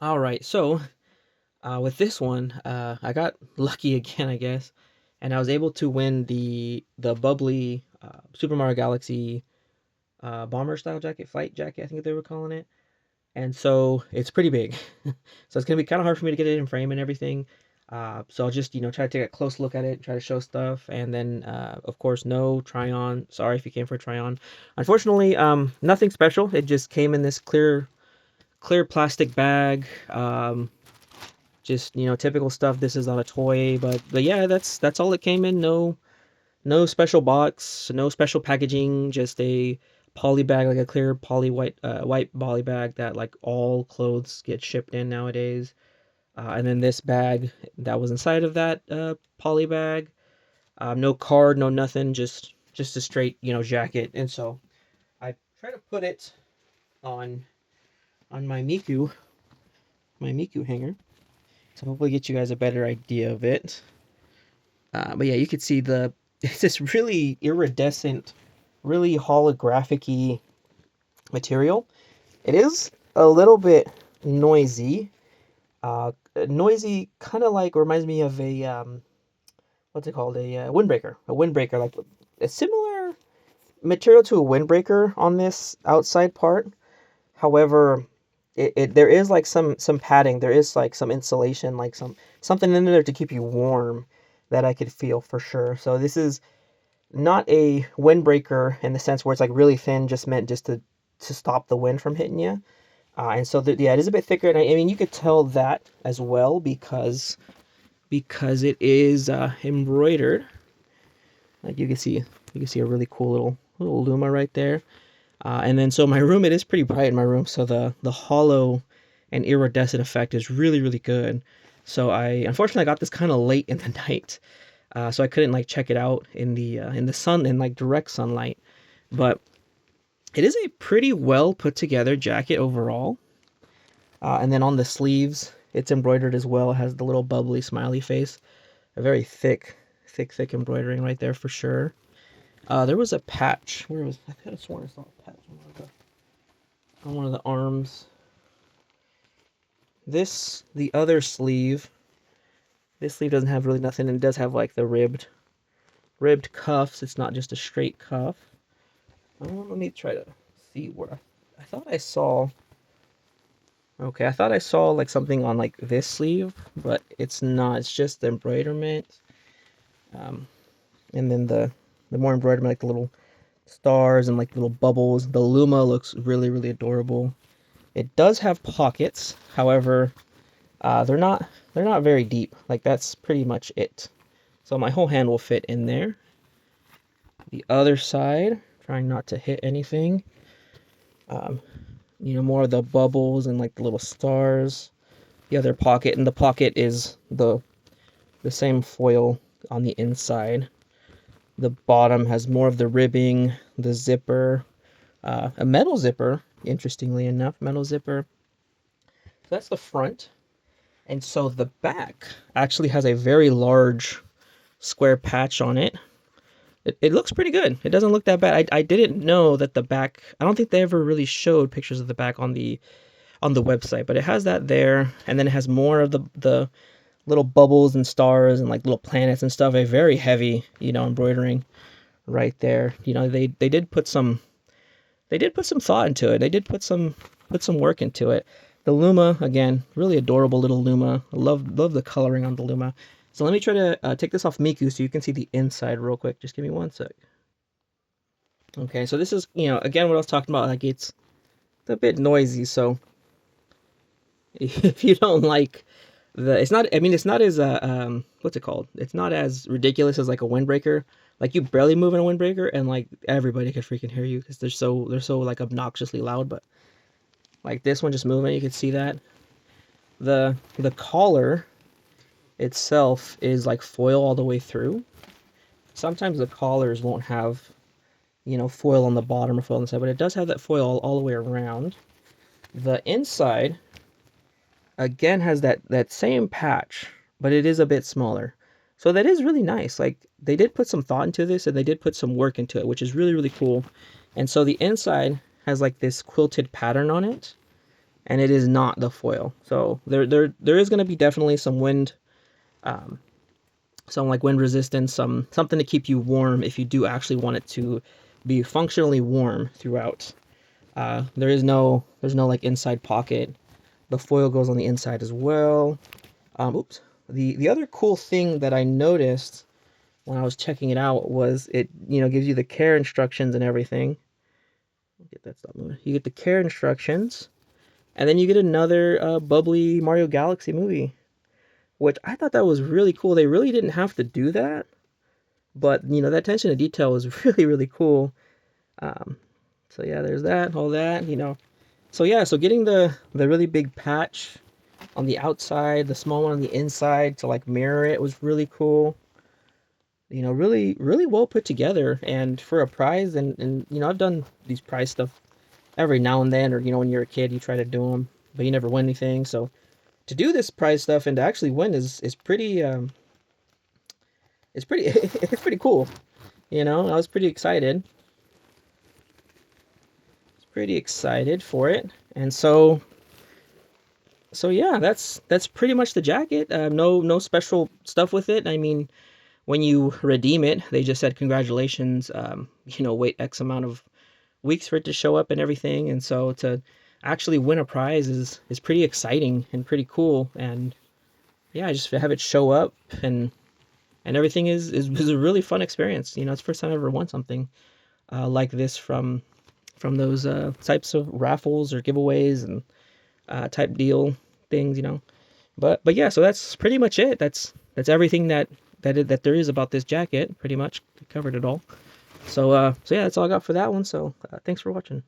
All right, so with this one, I got lucky again, I guess, and I was able to win the bubbly Super Mario Galaxy bomber style jacket, fight jacket, I think they were calling it. And so it's pretty big, so it's gonna be kind of hard for me to get it in frame and everything. So I'll just try to take a close look at it, try to show stuff, and then of course no try on. Sorry if you came for a try on. Unfortunately, nothing special. It just came in this clear plastic bag. Just typical stuff. This is not a toy, but yeah, that's all it came in. No special box, no special packaging, just a poly bag, like a clear poly white poly bag that like all clothes get shipped in nowadays. And then this bag that was inside of that poly bag, no card, no nothing, just a straight jacket. And so I try to put it on my Miku hanger to hopefully get you guys a better idea of it. But yeah, you could see it's this really iridescent, really holographic-y material. It is a little bit noisy. Noisy, kind of like reminds me of a what's it called? A windbreaker. A windbreaker, like a similar material to a windbreaker on this outside part. However, there is like some padding. There is like some insulation, like something in there to keep you warm that I could feel for sure. So this is not a windbreaker in the sense where it's like really thin, just meant just to stop the wind from hitting you. And so yeah, it is a bit thicker, and I mean you could tell that as well because it is embroidered. Like you can see a really cool little Luma right there. And then so my room, it is pretty bright in my room, so the hollow and iridescent effect is really good. So I unfortunately got this kind of late in the night, so I couldn't like check it out in the sun, in like direct sunlight. But it is a pretty well put together jacket overall. And then on the sleeves, it's embroidered as well. It has the little bubbly smiley face, a very thick embroidering right there for sure. There was a patch. Where was I? Could have sworn I saw a patch on one of the arms. The other sleeve. This sleeve doesn't have really nothing, and it does have like the ribbed cuffs. It's not just a straight cuff. Let me try to see where I thought I saw. Okay, I thought I saw like something on like this sleeve, but it's not. It's just the embroiderment. Um, and then the more embroiderment, like the little stars and like little bubbles. The Luma looks really adorable. It does have pockets, however, they're not very deep. Like that's pretty much it. So my whole hand will fit in there. The other side, trying not to hit anything. Um, more of the bubbles and like the little stars. The other pocket, and the pocket is the same foil on the inside. The bottom has more of the ribbing, the zipper, a metal zipper, interestingly enough, metal zipper. So that's the front. And so the back actually has a very large square patch on it. It looks pretty good. It doesn't look that bad. I didn't know that the back, I don't think they ever really showed pictures of the back on the website, but it has that there, and then it has more of the little bubbles and stars and like little planets and stuff. A very heavy, embroidering right there. They did put some thought into it. They did put some work into it. The Luma, again, really adorable little Luma. I love the coloring on the Luma. So let me try to take this off Miku so you can see the inside real quick. Just give me one sec. Okay, so this is, again, what I was talking about. Like it's a bit noisy, so if you don't like it's not. I mean, it's not as what's it called? It's not as ridiculous as like a windbreaker. Like you barely move in a windbreaker, and like everybody could freaking hear you because they're so like obnoxiously loud. But like this one just moving, you can see that the collar itself is like foil all the way through. Sometimes the collars won't have foil on the bottom or foil on the side, but it does have that foil all the way around. The inside again has that same patch, but it is a bit smaller. So that is really nice. Like they did put some thought into this and they did put some work into it, which is really cool. And so the inside has like this quilted pattern on it. and it is not the foil. So there is going to be definitely some wind, um, some like wind resistance, something to keep you warm if you do actually want it to be functionally warm throughout. There's no like inside pocket. The foil goes on the inside as well. Oops. The other cool thing that I noticed when I was checking it out was it, gives you the care instructions and everything. Get that stop moving. You get the care instructions, and then you get another bubbly Mario Galaxy movie, which I thought that was really cool. They really didn't have to do that, but that attention to detail was really, really cool. Um, so yeah, there's that, all that. So yeah, so getting the really big patch on the outside, the small one on the inside to like mirror it was really cool. Really, really well put together, and for a prize, and I've done these prize stuff every now and then, or when you're a kid, you try to do them, but you never win anything. So to do this prize stuff and to actually win is pretty it's pretty it's pretty cool. I was pretty excited for it, and so yeah, that's pretty much the jacket. No special stuff with it. I mean, when you redeem it, they just said congratulations. Wait X amount of weeks for it to show up and everything, and so to actually win a prize is pretty exciting and pretty cool. And yeah, I just have it show up, and everything is a really fun experience. It's the first time I ever won something like this from those types of raffles or giveaways and type deal things. But yeah, so that's pretty much it. That's everything that there is about this jacket. Pretty much covered it all. So yeah, that's all I got for that one. So thanks for watching.